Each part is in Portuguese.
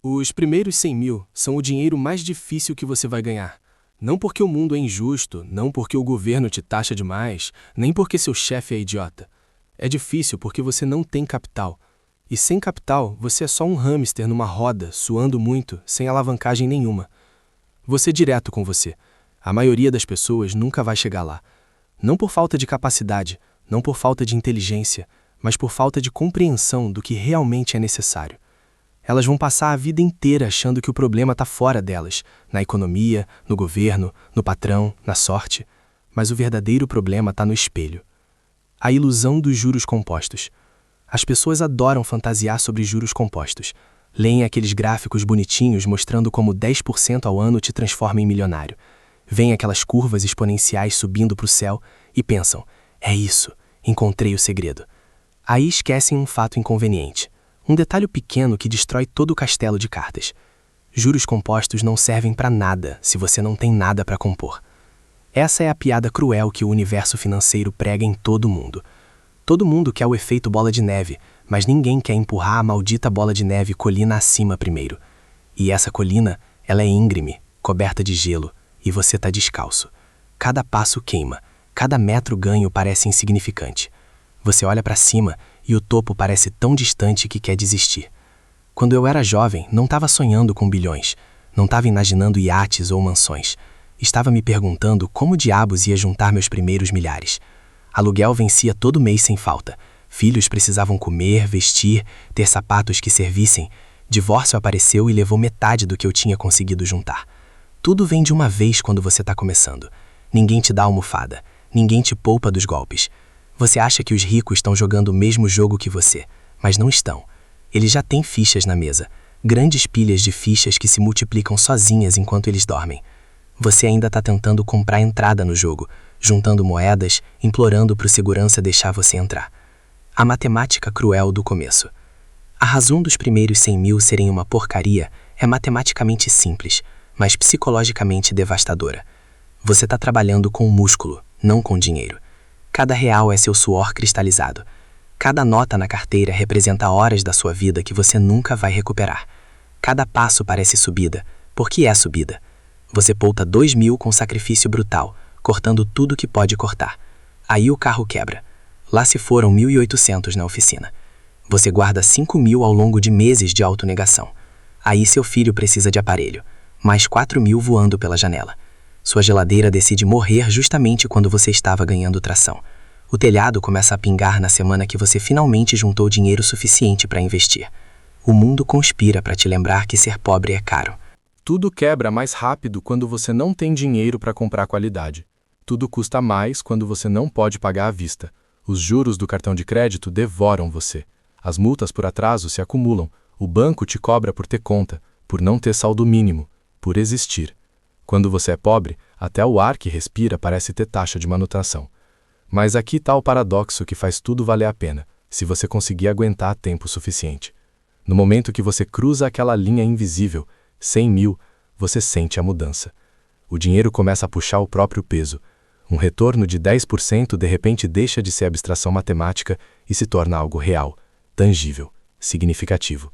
Os primeiros 100 mil são o dinheiro mais difícil que você vai ganhar. Não porque o mundo é injusto, não porque o governo te taxa demais, nem porque seu chefe é idiota. É difícil porque você não tem capital. E sem capital, você é só um hamster numa roda, suando muito, sem alavancagem nenhuma. Vou ser direto com você. A maioria das pessoas nunca vai chegar lá. Não por falta de capacidade, não por falta de inteligência, mas por falta de compreensão do que realmente é necessário. Elas vão passar a vida inteira achando que o problema está fora delas, na economia, no governo, no patrão, na sorte. Mas o verdadeiro problema está no espelho. A ilusão dos juros compostos. As pessoas adoram fantasiar sobre juros compostos. Leem aqueles gráficos bonitinhos mostrando como 10% ao ano te transforma em milionário. Veem aquelas curvas exponenciais subindo para o céu e pensam, é isso, encontrei o segredo. Aí esquecem um fato inconveniente. Um detalhe pequeno que destrói todo o castelo de cartas. Juros compostos não servem para nada se você não tem nada para compor. Essa é a piada cruel que o universo financeiro prega em todo mundo. Todo mundo quer o efeito bola de neve, mas ninguém quer empurrar a maldita bola de neve colina acima primeiro. E essa colina, ela é íngreme, coberta de gelo, e você está descalço. Cada passo queima, cada metro ganho parece insignificante. Você olha para cima e o topo parece tão distante que quer desistir. Quando eu era jovem, não estava sonhando com bilhões, não estava imaginando iates ou mansões. Estava me perguntando como diabos ia juntar meus primeiros milhares. Aluguel vencia todo mês sem falta. Filhos precisavam comer, vestir, ter sapatos que servissem. Divórcio apareceu e levou metade do que eu tinha conseguido juntar. Tudo vem de uma vez quando você está começando. Ninguém te dá almofada, ninguém te poupa dos golpes. Você acha que os ricos estão jogando o mesmo jogo que você, mas não estão. Eles já têm fichas na mesa, grandes pilhas de fichas que se multiplicam sozinhas enquanto eles dormem. Você ainda está tentando comprar entrada no jogo, juntando moedas, implorando para o segurança deixar você entrar. A matemática cruel do começo. A razão dos primeiros 100 mil serem uma porcaria é matematicamente simples, mas psicologicamente devastadora. Você está trabalhando com músculo, não com dinheiro. Cada real é seu suor cristalizado. Cada nota na carteira representa horas da sua vida que você nunca vai recuperar. Cada passo parece subida, porque é subida. Você pouta 2 mil com sacrifício brutal, cortando tudo que pode cortar. Aí o carro quebra. Lá se foram 1.800 na oficina. Você guarda 5 mil ao longo de meses de autonegação. Aí seu filho precisa de aparelho. Mais 4 mil voando pela janela. Sua geladeira decide morrer justamente quando você estava ganhando tração. O telhado começa a pingar na semana que você finalmente juntou dinheiro suficiente para investir. O mundo conspira para te lembrar que ser pobre é caro. Tudo quebra mais rápido quando você não tem dinheiro para comprar qualidade. Tudo custa mais quando você não pode pagar à vista. Os juros do cartão de crédito devoram você. As multas por atraso se acumulam. O banco te cobra por ter conta, por não ter saldo mínimo, por existir. Quando você é pobre, até o ar que respira parece ter taxa de manutenção. Mas aqui está o paradoxo que faz tudo valer a pena, se você conseguir aguentar tempo suficiente. No momento que você cruza aquela linha invisível, 100 mil, você sente a mudança. O dinheiro começa a puxar o próprio peso. Um retorno de 10% de repente deixa de ser abstração matemática e se torna algo real, tangível, significativo.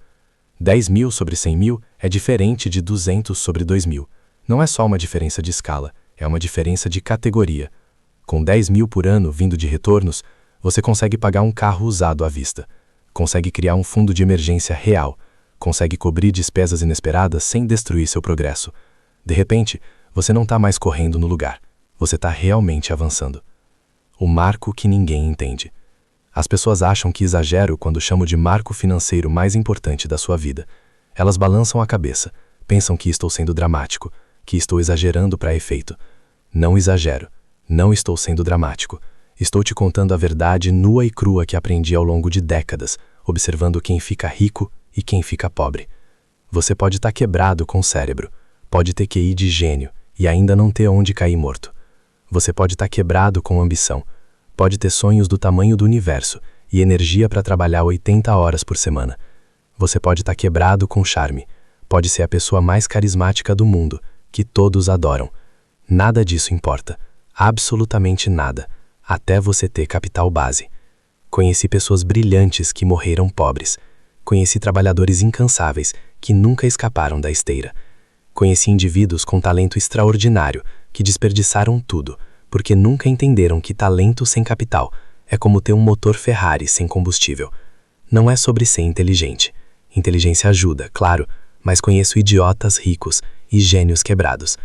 10 mil sobre 100 mil é diferente de 200 sobre 2 mil. Não é só uma diferença de escala, é uma diferença de categoria. Com 10 mil por ano vindo de retornos, você consegue pagar um carro usado à vista. Consegue criar um fundo de emergência real. Consegue cobrir despesas inesperadas sem destruir seu progresso. De repente, você não está mais correndo no lugar. Você está realmente avançando. O marco que ninguém entende. As pessoas acham que exagero quando chamo de marco financeiro mais importante da sua vida. Elas balançam a cabeça, pensam que estou sendo dramático, que estou exagerando para efeito. Não exagero. Não estou sendo dramático. Estou te contando a verdade nua e crua que aprendi ao longo de décadas, observando quem fica rico e quem fica pobre. Você pode estar quebrado com o cérebro, pode ter QI de gênio e ainda não ter onde cair morto. Você pode estar quebrado com ambição, pode ter sonhos do tamanho do universo e energia para trabalhar 80 horas por semana. Você pode estar quebrado com charme, pode ser a pessoa mais carismática do mundo, que todos adoram. Nada disso importa, absolutamente nada, até você ter capital base. Conheci pessoas brilhantes que morreram pobres. Conheci trabalhadores incansáveis que nunca escaparam da esteira. Conheci indivíduos com talento extraordinário que desperdiçaram tudo, porque nunca entenderam que talento sem capital é como ter um motor Ferrari sem combustível. Não é sobre ser inteligente. Inteligência ajuda, claro, mas conheço idiotas ricos e gênios quebrados.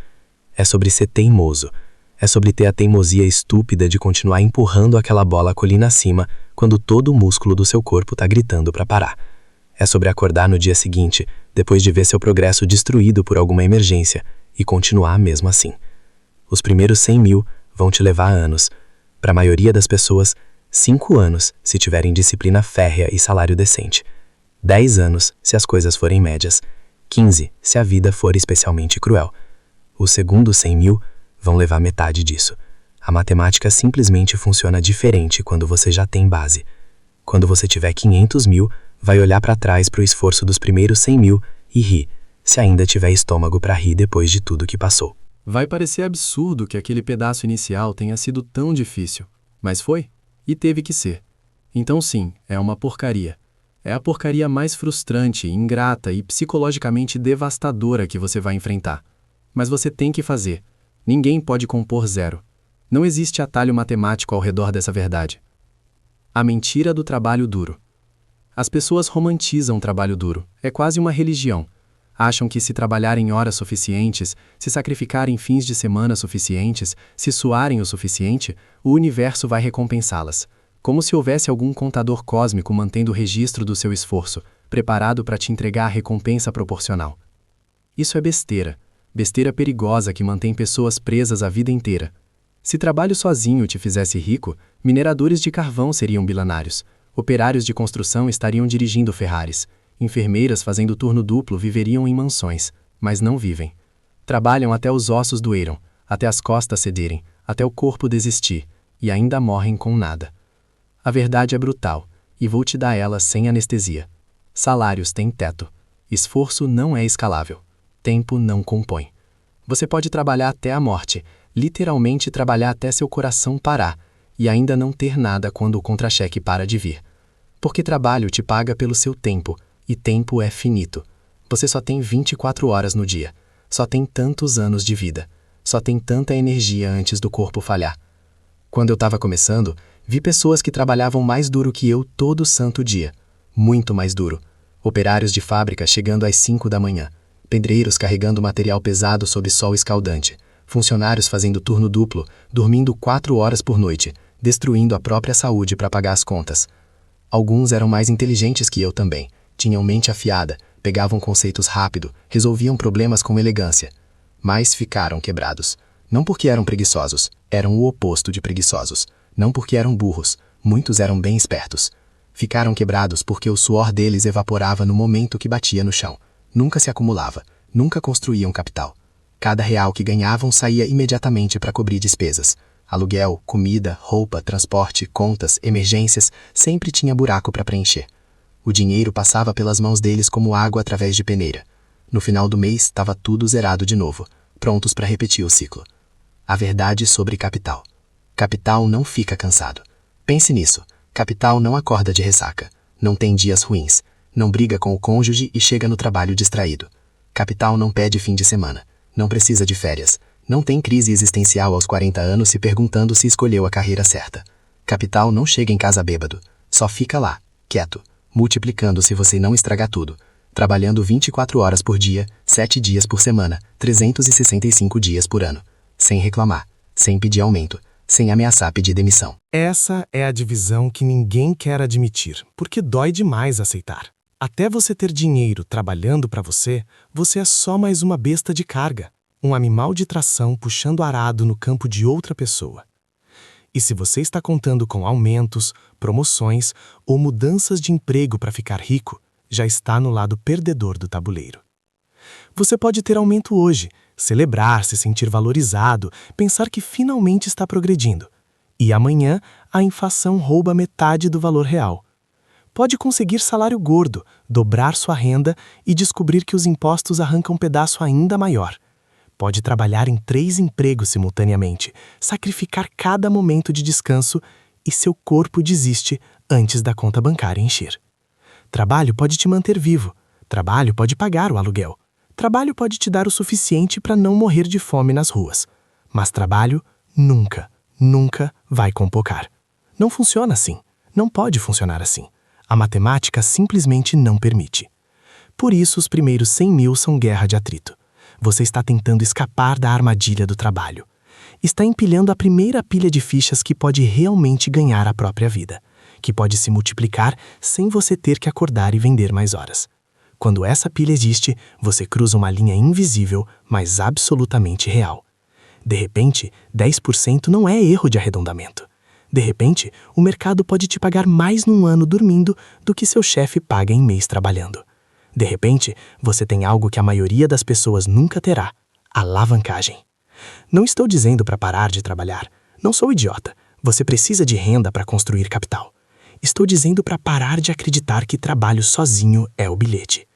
É sobre ser teimoso. É sobre ter a teimosia estúpida de continuar empurrando aquela bola colina acima quando todo o músculo do seu corpo está gritando para parar. É sobre acordar no dia seguinte, depois de ver seu progresso destruído por alguma emergência, e continuar mesmo assim. Os primeiros 100 mil vão te levar anos. Para a maioria das pessoas, 5 anos se tiverem disciplina férrea e salário decente. 10 anos se as coisas forem médias. 15 se a vida for especialmente cruel. Os segundos 100 mil vão levar metade disso. A matemática simplesmente funciona diferente quando você já tem base. Quando você tiver 500 mil, vai olhar para trás para o esforço dos primeiros 100 mil e rir, se ainda tiver estômago para rir depois de tudo que passou. Vai parecer absurdo que aquele pedaço inicial tenha sido tão difícil, mas foi, e teve que ser. Então sim, é uma porcaria. É a porcaria mais frustrante, ingrata e psicologicamente devastadora que você vai enfrentar. Mas você tem que fazer. Ninguém pode compor zero. Não existe atalho matemático ao redor dessa verdade. A mentira do trabalho duro. As pessoas romantizam o trabalho duro. É quase uma religião. Acham que se trabalharem horas suficientes, se sacrificarem fins de semana suficientes, se suarem o suficiente, o universo vai recompensá-las. Como se houvesse algum contador cósmico mantendo o registro do seu esforço, preparado para te entregar a recompensa proporcional. Isso é besteira. Besteira perigosa que mantém pessoas presas a vida inteira. Se trabalho sozinho te fizesse rico, mineradores de carvão seriam bilionários, operários de construção estariam dirigindo Ferraris, enfermeiras fazendo turno duplo viveriam em mansões, mas não vivem. Trabalham até os ossos doeram, até as costas cederem, até o corpo desistir, e ainda morrem com nada. A verdade é brutal, e vou te dar ela sem anestesia. Salários têm teto. Esforço não é escalável. Tempo não compõe. Você pode trabalhar até a morte, literalmente trabalhar até seu coração parar, e ainda não ter nada quando o contra-cheque para de vir. Porque trabalho te paga pelo seu tempo, e tempo é finito. Você só tem 24 horas no dia, só tem tantos anos de vida, só tem tanta energia antes do corpo falhar. Quando eu estava começando, vi pessoas que trabalhavam mais duro que eu todo santo dia, muito mais duro. Operários de fábrica chegando às 5 da manhã, pedreiros carregando material pesado sob sol escaldante, funcionários fazendo turno duplo, dormindo 4 horas por noite, destruindo a própria saúde para pagar as contas. Alguns eram mais inteligentes que eu também, tinham mente afiada, pegavam conceitos rápido, resolviam problemas com elegância. Mas ficaram quebrados. Não porque eram preguiçosos, eram o oposto de preguiçosos. Não porque eram burros, muitos eram bem espertos. Ficaram quebrados porque o suor deles evaporava no momento que batia no chão. Nunca se acumulava, nunca construíam capital. Cada real que ganhavam saía imediatamente para cobrir despesas. Aluguel, comida, roupa, transporte, contas, emergências, sempre tinha buraco para preencher. O dinheiro passava pelas mãos deles como água através de peneira. No final do mês, estava tudo zerado de novo, prontos para repetir o ciclo. A verdade sobre capital. Capital não fica cansado. Pense nisso. Capital não acorda de ressaca. Não tem dias ruins. Não briga com o cônjuge e chega no trabalho distraído. Capital não pede fim de semana. Não precisa de férias. Não tem crise existencial aos 40 anos se perguntando se escolheu a carreira certa. Capital não chega em casa bêbado. Só fica lá, quieto, multiplicando se você não estragar tudo. Trabalhando 24 horas por dia, 7 dias por semana, 365 dias por ano. Sem reclamar, sem pedir aumento, sem ameaçar pedir demissão. Essa é a divisão que ninguém quer admitir, porque dói demais aceitar. Até você ter dinheiro trabalhando para você, você é só mais uma besta de carga, um animal de tração puxando arado no campo de outra pessoa. E se você está contando com aumentos, promoções ou mudanças de emprego para ficar rico, já está no lado perdedor do tabuleiro. Você pode ter aumento hoje, celebrar, se sentir valorizado, pensar que finalmente está progredindo. E amanhã, a inflação rouba metade do valor real. Pode conseguir salário gordo, dobrar sua renda e descobrir que os impostos arrancam um pedaço ainda maior. Pode trabalhar em 3 empregos simultaneamente, sacrificar cada momento de descanso e seu corpo desiste antes da conta bancária encher. Trabalho pode te manter vivo, Trabalho pode pagar o aluguel. Trabalho pode te dar o suficiente para não morrer de fome nas ruas. Mas trabalho nunca, nunca vai compocar. Não funciona assim. Não pode funcionar assim. A matemática simplesmente não permite. Por isso, os primeiros 100 mil são guerra de atrito. Você está tentando escapar da armadilha do trabalho. Está empilhando a primeira pilha de fichas que pode realmente ganhar a própria vida, que pode se multiplicar sem você ter que acordar e vender mais horas. Quando essa pilha existe, você cruza uma linha invisível, mas absolutamente real. De repente, 10% não é erro de arredondamento. De repente, o mercado pode te pagar mais num ano dormindo do que seu chefe paga em mês trabalhando. De repente, você tem algo que a maioria das pessoas nunca terá: alavancagem. Não estou dizendo para parar de trabalhar. Não sou idiota. Você precisa de renda para construir capital. Estou dizendo para parar de acreditar que trabalho sozinho é o bilhete.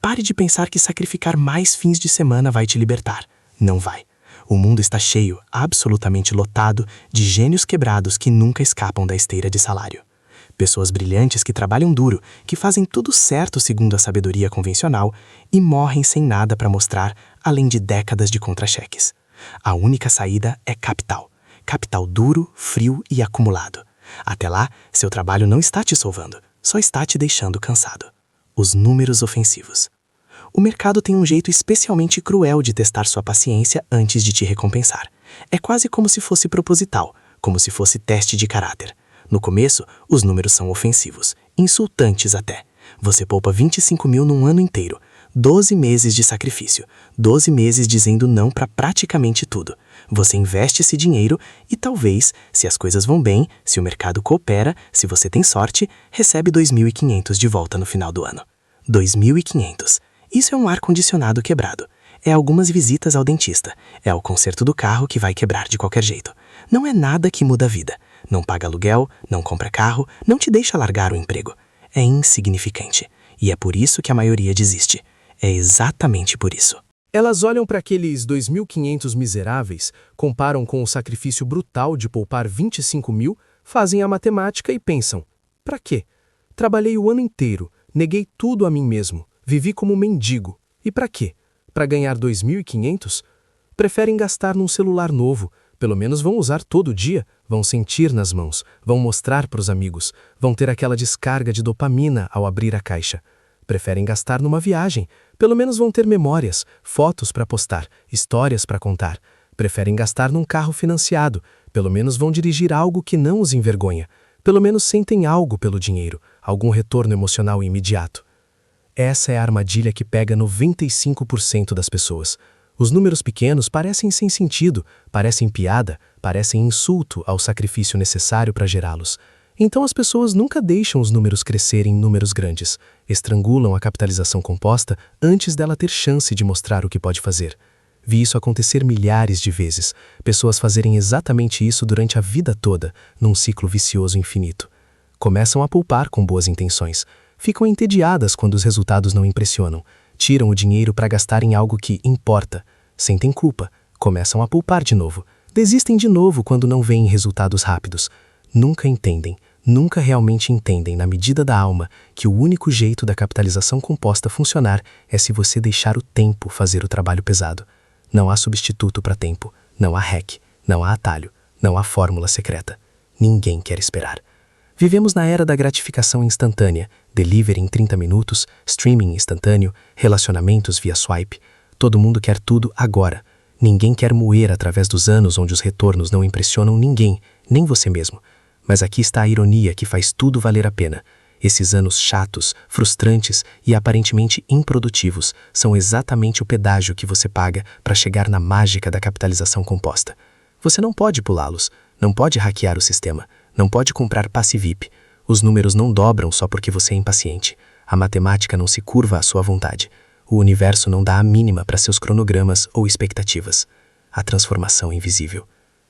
Pare de pensar que sacrificar mais fins de semana vai te libertar. Não vai. O mundo está cheio, absolutamente lotado, de gênios quebrados que nunca escapam da esteira de salário. Pessoas brilhantes que trabalham duro, que fazem tudo certo segundo a sabedoria convencional e morrem sem nada para mostrar, além de décadas de contra-cheques. A única saída é capital. Capital duro, frio e acumulado. Até lá, seu trabalho não está te salvando, só está te deixando cansado. Os números ofensivos. O mercado tem um jeito especialmente cruel de testar sua paciência antes de te recompensar. É quase como se fosse proposital, como se fosse teste de caráter. No começo, os números são ofensivos, insultantes até. Você poupa 25 mil num ano inteiro, 12 meses de sacrifício, 12 meses dizendo não para praticamente tudo. Você investe esse dinheiro e talvez, se as coisas vão bem, se o mercado coopera, se você tem sorte, recebe 2.500 de volta no final do ano. 2.500. Isso é um ar-condicionado quebrado. É algumas visitas ao dentista. É o conserto do carro que vai quebrar de qualquer jeito. Não é nada que muda a vida. Não paga aluguel, não compra carro, não te deixa largar o emprego. É insignificante. E é por isso que a maioria desiste. É exatamente por isso. Elas olham para aqueles 2.500 miseráveis, comparam com o sacrifício brutal de poupar 25 mil, fazem a matemática e pensam: para quê? Trabalhei o ano inteiro, neguei tudo a mim mesmo, vivi como mendigo. E para quê? Para ganhar 2.500? Preferem gastar num celular novo, pelo menos vão usar todo dia, vão sentir nas mãos, vão mostrar para os amigos, vão ter aquela descarga de dopamina ao abrir a caixa. Preferem gastar numa viagem, pelo menos vão ter memórias, fotos para postar, histórias para contar. Preferem gastar num carro financiado, pelo menos vão dirigir algo que não os envergonha, pelo menos sentem algo pelo dinheiro, algum retorno emocional imediato. Essa é a armadilha que pega 95% das pessoas. Os números pequenos parecem sem sentido, parecem piada, parecem insulto ao sacrifício necessário para gerá-los. Então as pessoas nunca deixam os números crescerem em números grandes, estrangulam a capitalização composta antes dela ter chance de mostrar o que pode fazer. Vi isso acontecer milhares de vezes, pessoas fazerem exatamente isso durante a vida toda, num ciclo vicioso infinito. Começam a poupar com boas intenções, ficam entediadas quando os resultados não impressionam, tiram o dinheiro para gastar em algo que importa, sentem culpa, começam a poupar de novo, desistem de novo quando não veem resultados rápidos. Nunca entendem, nunca realmente entendem na medida da alma que o único jeito da capitalização composta funcionar é se você deixar o tempo fazer o trabalho pesado. Não há substituto para tempo, não há hack, não há atalho, não há fórmula secreta. Ninguém quer esperar. Vivemos na era da gratificação instantânea, delivery em 30 minutos, streaming instantâneo, relacionamentos via swipe. Todo mundo quer tudo agora. Ninguém quer moer através dos anos onde os retornos não impressionam ninguém, nem você mesmo. Mas aqui está a ironia que faz tudo valer a pena. Esses anos chatos, frustrantes e aparentemente improdutivos são exatamente o pedágio que você paga para chegar na mágica da capitalização composta. Você não pode pulá-los, não pode hackear o sistema, não pode comprar passe VIP. Os números não dobram só porque você é impaciente. A matemática não se curva à sua vontade. O universo não dá a mínima para seus cronogramas ou expectativas. A transformação é invisível.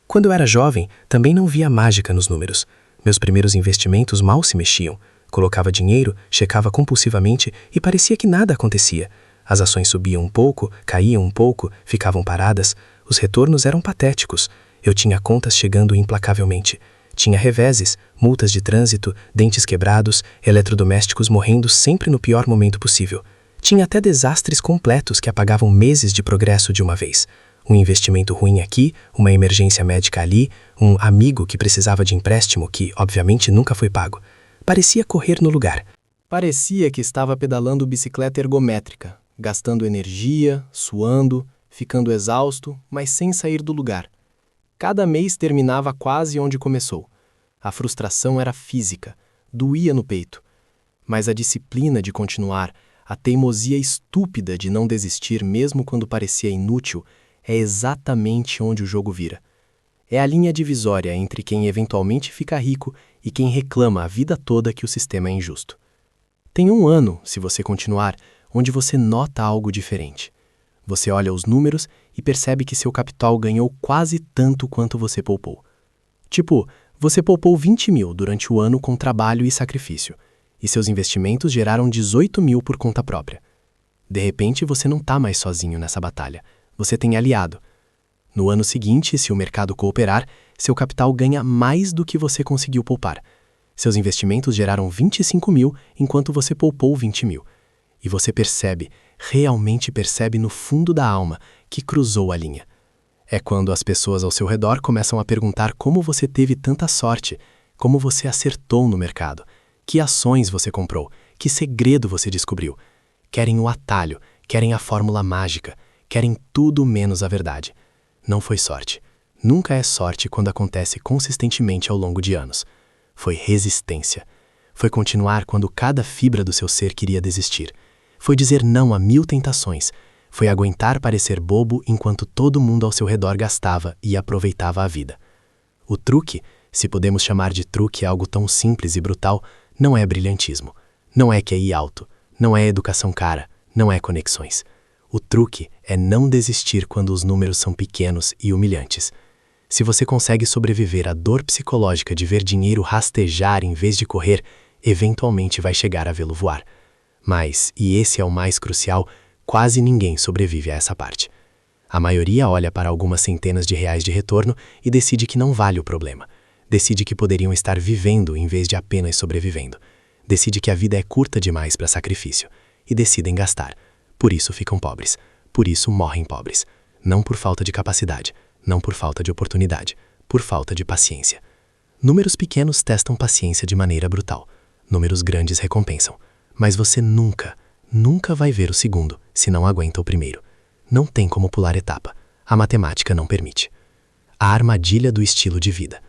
Quando eu era jovem, também não via mágica nos números. Meus primeiros investimentos mal se mexiam. Colocava dinheiro, checava compulsivamente e parecia que nada acontecia. As ações subiam um pouco, caíam um pouco, ficavam paradas. Os retornos eram patéticos. Eu tinha contas chegando implacavelmente. Tinha reveses, multas de trânsito, dentes quebrados, eletrodomésticos morrendo sempre no pior momento possível. Tinha até desastres completos que apagavam meses de progresso de uma vez. Um investimento ruim aqui, uma emergência médica ali, um amigo que precisava de empréstimo que, obviamente, nunca foi pago. Parecia correr no lugar. Parecia que estava pedalando bicicleta ergométrica, gastando energia, suando, ficando exausto, mas sem sair do lugar. Cada mês terminava quase onde começou. A frustração era física, doía no peito. Mas a disciplina de continuar, a teimosia estúpida de não desistir mesmo quando parecia inútil, é exatamente onde o jogo vira. É a linha divisória entre quem eventualmente fica rico e quem reclama a vida toda que o sistema é injusto. Tem um ano, se você continuar, onde você nota algo diferente. Você olha os números e percebe que seu capital ganhou quase tanto quanto você poupou. Tipo, você poupou 20 mil durante o ano com trabalho e sacrifício, e seus investimentos geraram 18 mil por conta própria. De repente, você não está mais sozinho nessa batalha. Você tem aliado. No ano seguinte, se o mercado cooperar, seu capital ganha mais do que você conseguiu poupar. Seus investimentos geraram 25 mil, enquanto você poupou 20 mil. E você percebe, realmente percebe no fundo da alma, que cruzou a linha. É quando as pessoas ao seu redor começam a perguntar como você teve tanta sorte, como você acertou no mercado, que ações você comprou, que segredo você descobriu. Querem o atalho, querem a fórmula mágica, querem tudo menos a verdade. Não foi sorte. Nunca é sorte quando acontece consistentemente ao longo de anos. Foi resistência. Foi continuar quando cada fibra do seu ser queria desistir. Foi dizer não a 1000 tentações. Foi aguentar parecer bobo enquanto todo mundo ao seu redor gastava e aproveitava a vida. O truque, se podemos chamar de truque algo tão simples e brutal, não é brilhantismo. Não é QI alto. Não é educação cara. Não é conexões. O truque é não desistir quando os números são pequenos e humilhantes. Se você consegue sobreviver à dor psicológica de ver dinheiro rastejar em vez de correr, eventualmente vai chegar a vê-lo voar. Mas, e esse é o mais crucial, quase ninguém sobrevive a essa parte. A maioria olha para algumas centenas de reais de retorno e decide que não vale o problema. Decide que poderiam estar vivendo em vez de apenas sobrevivendo. Decide que a vida é curta demais para sacrifício. E decidem gastar. Por isso ficam pobres. Por isso morrem pobres. Não por falta de capacidade. Não por falta de oportunidade. Por falta de paciência. Números pequenos testam paciência de maneira brutal. Números grandes recompensam. Mas você nunca vai ver o segundo se não aguenta o primeiro. Não tem como pular etapa. A matemática não permite. A armadilha do estilo de vida.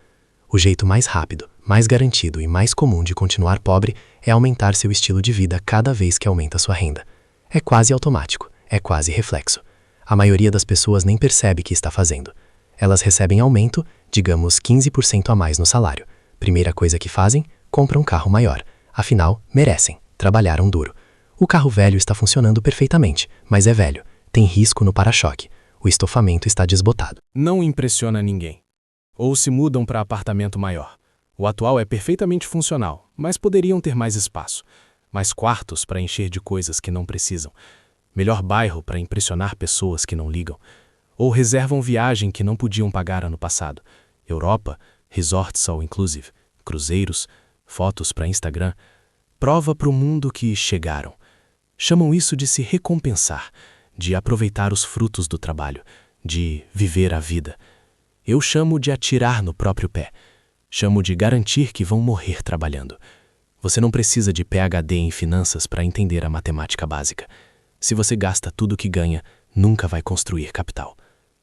O jeito mais rápido, mais garantido e mais comum de continuar pobre é aumentar seu estilo de vida cada vez que aumenta sua renda. É quase automático, é quase reflexo. A maioria das pessoas nem percebe que está fazendo. Elas recebem aumento, digamos 15% a mais no salário. Primeira coisa que fazem, compram um carro maior. Afinal, merecem, trabalharam duro. O carro velho está funcionando perfeitamente, mas é velho, tem risco no para-choque. O estofamento está desbotado. Não impressiona ninguém. Ou se mudam para apartamento maior. O atual é perfeitamente funcional, mas poderiam ter mais espaço. Mais quartos para encher de coisas que não precisam. Melhor bairro para impressionar pessoas que não ligam. Ou reservam viagem que não podiam pagar ano passado. Europa, resorts all inclusive, cruzeiros, fotos para Instagram. Prova para o mundo que chegaram. Chamam isso de se recompensar, de aproveitar os frutos do trabalho, de viver a vida. Eu chamo de atirar no próprio pé. Chamo de garantir que vão morrer trabalhando. Você não precisa de PhD em finanças para entender a matemática básica. Se você gasta tudo que ganha, nunca vai construir capital.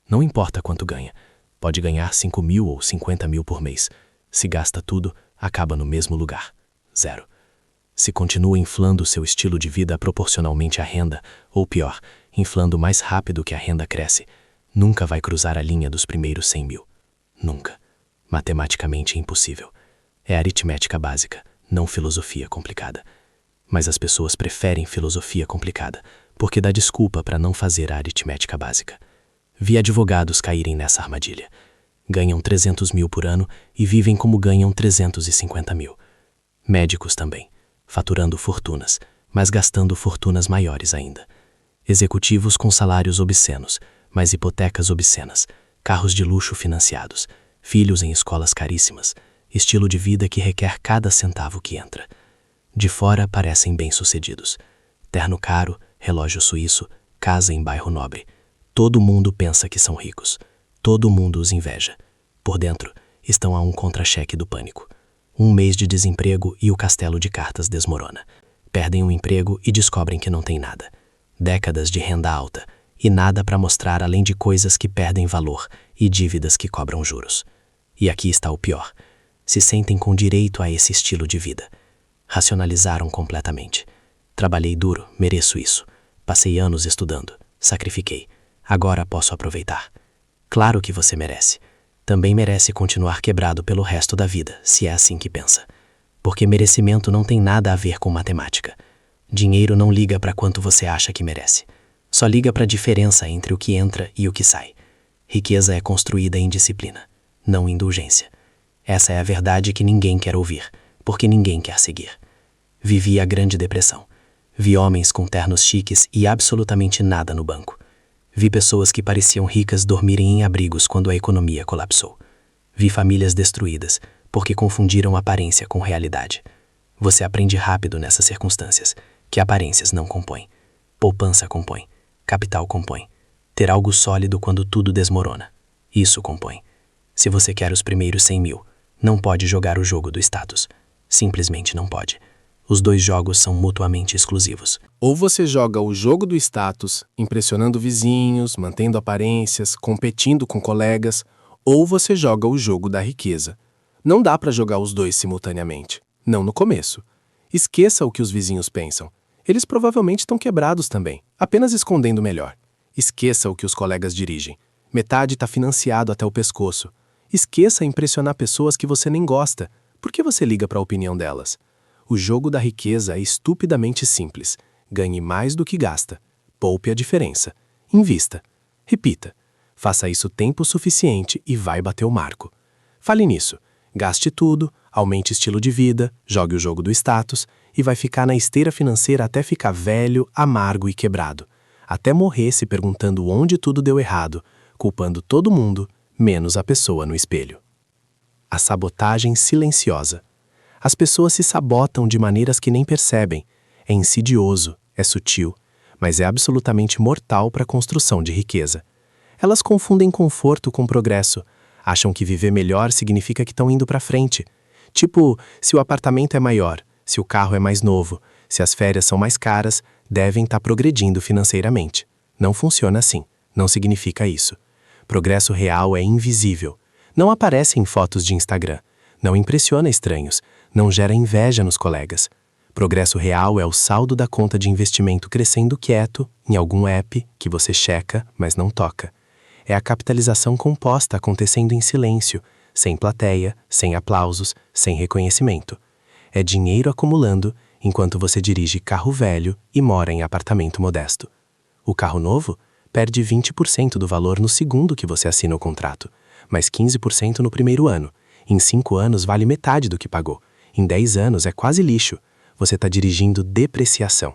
Não importa quanto ganha. Pode ganhar 5 mil ou 50 mil por mês. Se gasta tudo, acaba no mesmo lugar. Zero. Se continua inflando seu estilo de vida proporcionalmente à renda, ou pior, inflando mais rápido que a renda cresce, nunca vai cruzar a linha dos primeiros 100 mil. Nunca. Matematicamente impossível. É aritmética básica, não filosofia complicada. Mas as pessoas preferem filosofia complicada, porque dá desculpa para não fazer a aritmética básica. Vi advogados caírem nessa armadilha. Ganham 300 mil por ano e vivem como ganham 350 mil. Médicos também, faturando fortunas, mas gastando fortunas maiores ainda. Executivos com salários obscenos, mas hipotecas obscenas, carros de luxo financiados, filhos em escolas caríssimas, estilo de vida que requer cada centavo que entra. De fora parecem bem-sucedidos. Terno caro, relógio suíço, casa em bairro nobre. Todo mundo pensa que são ricos. Todo mundo os inveja. Por dentro, estão a um contra-cheque do pânico. Um mês de desemprego e o castelo de cartas desmorona. Perdem o emprego e descobrem que não tem nada. Décadas de renda alta e nada para mostrar além de coisas que perdem valor e dívidas que cobram juros. E aqui está o pior. Se sentem com direito a esse estilo de vida. Racionalizaram completamente. Trabalhei duro, mereço isso. Passei anos estudando, sacrifiquei. Agora posso aproveitar. Claro que você merece. Também merece continuar quebrado pelo resto da vida, se é assim que pensa. Porque merecimento não tem nada a ver com matemática. Dinheiro não liga para quanto você acha que merece. Só liga para a diferença entre o que entra e o que sai. Riqueza é construída em disciplina, não indulgência. Essa é a verdade que ninguém quer ouvir, porque ninguém quer seguir. Vivi a Grande Depressão. Vi homens com ternos chiques e absolutamente nada no banco. Vi pessoas que pareciam ricas dormirem em abrigos quando a economia colapsou. Vi famílias destruídas, porque confundiram aparência com realidade. Você aprende rápido nessas circunstâncias, que aparências não compõem. Poupança compõe. Capital compõe. Ter algo sólido quando tudo desmorona. Isso compõe. Se você quer os primeiros 100 mil, não pode jogar o jogo do status. Simplesmente não pode. Os dois jogos são mutuamente exclusivos. Ou você joga o jogo do status, impressionando vizinhos, mantendo aparências, competindo com colegas, ou você joga o jogo da riqueza. Não dá para jogar os dois simultaneamente. Não no começo. Esqueça o que os vizinhos pensam. Eles provavelmente estão quebrados também, apenas escondendo melhor. Esqueça o que os colegas dirigem. Metade está financiado até o pescoço. Esqueça impressionar pessoas que você nem gosta. Por que você liga para a opinião delas? O jogo da riqueza é estupidamente simples. Ganhe mais do que gasta. Poupe a diferença. Invista. Repita. Faça isso tempo suficiente e vai bater o marco. Fale nisso. Gaste tudo, aumente estilo de vida, jogue o jogo do status e vai ficar na esteira financeira até ficar velho, amargo e quebrado. Até morrer se perguntando onde tudo deu errado, culpando todo mundo, menos a pessoa no espelho. A sabotagem silenciosa. As pessoas se sabotam de maneiras que nem percebem. É insidioso, é sutil, mas é absolutamente mortal para a construção de riqueza. Elas confundem conforto com progresso. Acham que viver melhor significa que estão indo para frente. Tipo, se o apartamento é maior, se o carro é mais novo, se as férias são mais caras, devem estar progredindo financeiramente. Não funciona assim. Não significa isso. Progresso real é invisível. Não aparece em fotos de Instagram. Não impressiona estranhos. Não gera inveja nos colegas. Progresso real é o saldo da conta de investimento crescendo quieto em algum app que você checa, mas não toca. É a capitalização composta acontecendo em silêncio, sem plateia, sem aplausos, sem reconhecimento. É dinheiro acumulando enquanto você dirige carro velho e mora em apartamento modesto. O carro novo perde 20% do valor no segundo que você assina o contrato, mas 15% no primeiro ano. Em 5 anos vale metade do que pagou. Em 10 anos é quase lixo. Você está dirigindo depreciação.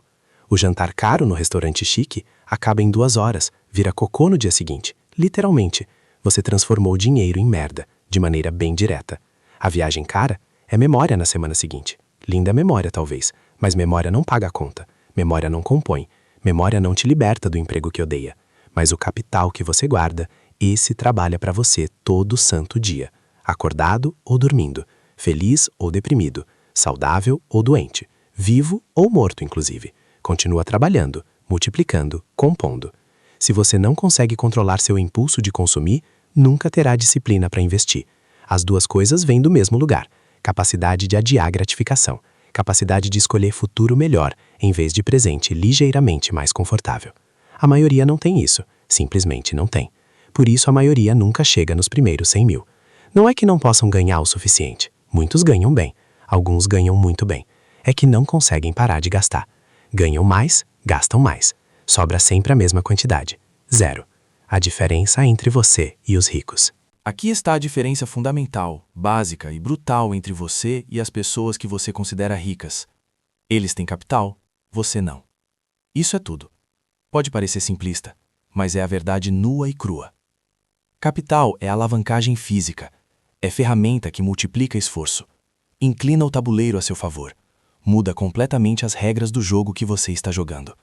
O jantar caro no restaurante chique acaba em 2 horas, vira cocô no dia seguinte. Literalmente, você transformou dinheiro em merda, de maneira bem direta. A viagem cara é memória na semana seguinte. Linda memória, talvez, mas memória não paga a conta. Memória não compõe. Memória não te liberta do emprego que odeia. Mas o capital que você guarda, esse trabalha para você todo santo dia. Acordado ou dormindo. Feliz ou deprimido, saudável ou doente, vivo ou morto, inclusive. Continua trabalhando, multiplicando, compondo. Se você não consegue controlar seu impulso de consumir, nunca terá disciplina para investir. As duas coisas vêm do mesmo lugar. Capacidade de adiar gratificação. Capacidade de escolher futuro melhor, em vez de presente ligeiramente mais confortável. A maioria não tem isso, simplesmente não tem. Por isso a maioria nunca chega nos primeiros 100 mil. Não é que não possam ganhar o suficiente. Muitos ganham bem, alguns ganham muito bem. É que não conseguem parar de gastar. Ganham mais, gastam mais. Sobra sempre a mesma quantidade. 0. A diferença entre você e os ricos. Aqui está a diferença fundamental, básica e brutal entre você e as pessoas que você considera ricas. Eles têm capital, você não. Isso é tudo. Pode parecer simplista, mas é a verdade nua e crua. Capital é alavancagem física. É ferramenta que multiplica esforço. Inclina o tabuleiro a seu favor. Muda completamente as regras do jogo que você está jogando.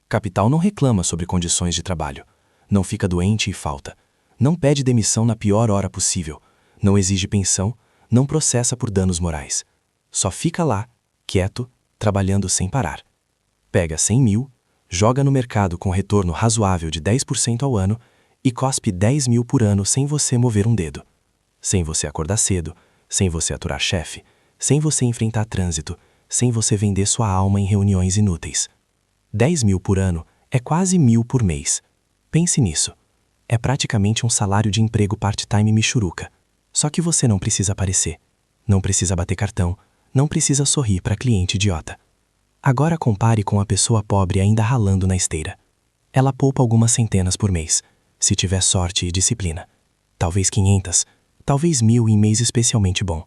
Capital não reclama sobre condições de trabalho, não fica doente e falta, não pede demissão na pior hora possível, não exige pensão, não processa por danos morais. Só fica lá, quieto, trabalhando sem parar. Pega 100 mil, joga no mercado com retorno razoável de 10% ao ano e cospe 10 mil por ano sem você mover um dedo. Sem você acordar cedo, sem você aturar chefe, sem você enfrentar trânsito, sem você vender sua alma em reuniões inúteis. 10 mil por ano é quase 1.000 por mês. Pense nisso. É praticamente um salário de emprego part-time michuruca. Só que você não precisa aparecer, não precisa bater cartão, não precisa sorrir para cliente idiota. Agora compare com a pessoa pobre ainda ralando na esteira. Ela poupa algumas centenas por mês, se tiver sorte e disciplina. Talvez 500, talvez 1.000 em mês especialmente bom.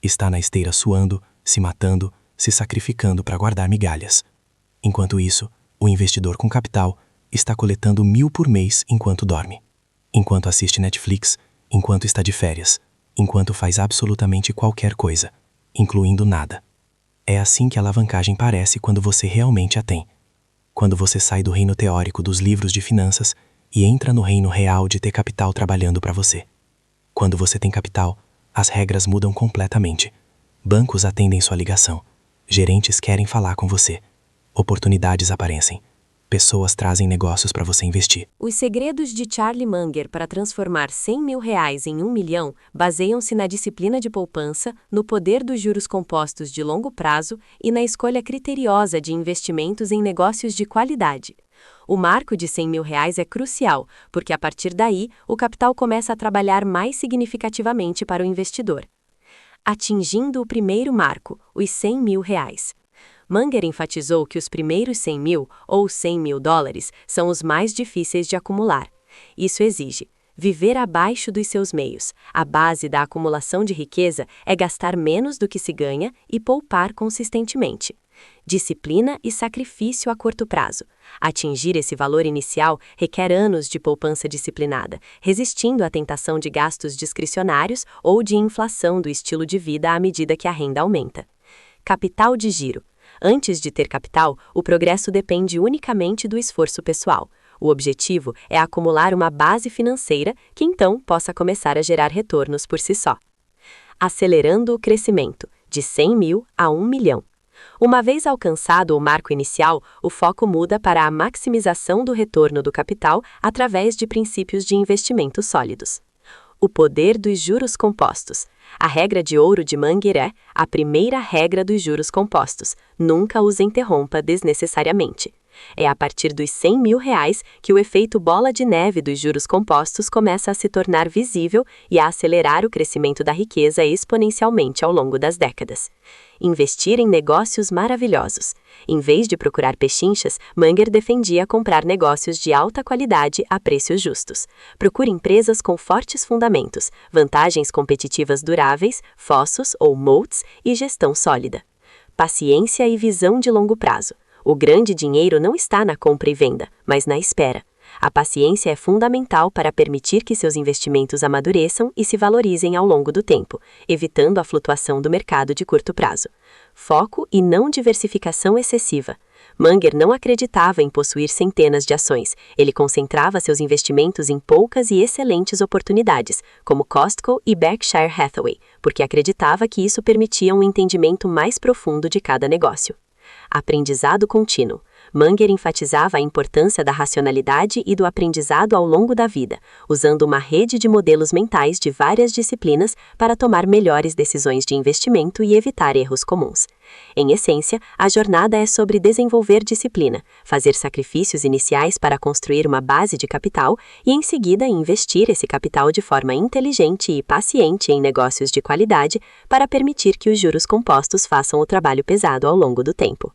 Está na esteira suando, se matando, se sacrificando para guardar migalhas. Enquanto isso, o investidor com capital está coletando 1.000 por mês enquanto dorme, enquanto assiste Netflix, enquanto está de férias, enquanto faz absolutamente qualquer coisa, incluindo nada. É assim que a alavancagem parece quando você realmente a tem. Quando você sai do reino teórico dos livros de finanças e entra no reino real de ter capital trabalhando para você. Quando você tem capital, as regras mudam completamente. Bancos atendem sua ligação. Gerentes querem falar com você. Oportunidades aparecem. Pessoas trazem negócios para você investir. Os segredos de Charlie Munger para transformar 100 mil reais em 1 milhão baseiam-se na disciplina de poupança, no poder dos juros compostos de longo prazo e na escolha criteriosa de investimentos em negócios de qualidade. O marco de 100 mil reais é crucial, porque a partir daí o capital começa a trabalhar mais significativamente para o investidor. Atingindo o primeiro marco, os 100 mil reais. Munger enfatizou que os primeiros 100 mil, ou 100 mil dólares, são os mais difíceis de acumular. Isso exige viver abaixo dos seus meios. A base da acumulação de riqueza é gastar menos do que se ganha e poupar consistentemente. Disciplina e sacrifício a curto prazo. Atingir esse valor inicial requer anos de poupança disciplinada, resistindo à tentação de gastos discricionários ou de inflação do estilo de vida à medida que a renda aumenta. Capital de giro. Antes de ter capital, o progresso depende unicamente do esforço pessoal. O objetivo é acumular uma base financeira que então possa começar a gerar retornos por si só. Acelerando o crescimento, de 100 mil a 1 milhão. Uma vez alcançado o marco inicial, o foco muda para a maximização do retorno do capital através de princípios de investimento sólidos. O poder dos juros compostos. A regra de ouro de Munger é a primeira regra dos juros compostos: nunca os interrompa desnecessariamente. É a partir dos 100 mil reais que o efeito bola de neve dos juros compostos começa a se tornar visível e a acelerar o crescimento da riqueza exponencialmente ao longo das décadas. Investir em negócios maravilhosos. Em vez de procurar pechinchas, Munger defendia comprar negócios de alta qualidade a preços justos. Procure empresas com fortes fundamentos, vantagens competitivas duráveis, fossos ou moats e gestão sólida. Paciência e visão de longo prazo. O grande dinheiro não está na compra e venda, mas na espera. A paciência é fundamental para permitir que seus investimentos amadureçam e se valorizem ao longo do tempo, evitando a flutuação do mercado de curto prazo. Foco e não diversificação excessiva. Munger não acreditava em possuir centenas de ações. Ele concentrava seus investimentos em poucas e excelentes oportunidades, como Costco e Berkshire Hathaway, porque acreditava que isso permitia um entendimento mais profundo de cada negócio. Aprendizado contínuo. Munger enfatizava a importância da racionalidade e do aprendizado ao longo da vida, usando uma rede de modelos mentais de várias disciplinas para tomar melhores decisões de investimento e evitar erros comuns. Em essência, a jornada é sobre desenvolver disciplina, fazer sacrifícios iniciais para construir uma base de capital e, em seguida, investir esse capital de forma inteligente e paciente em negócios de qualidade para permitir que os juros compostos façam o trabalho pesado ao longo do tempo.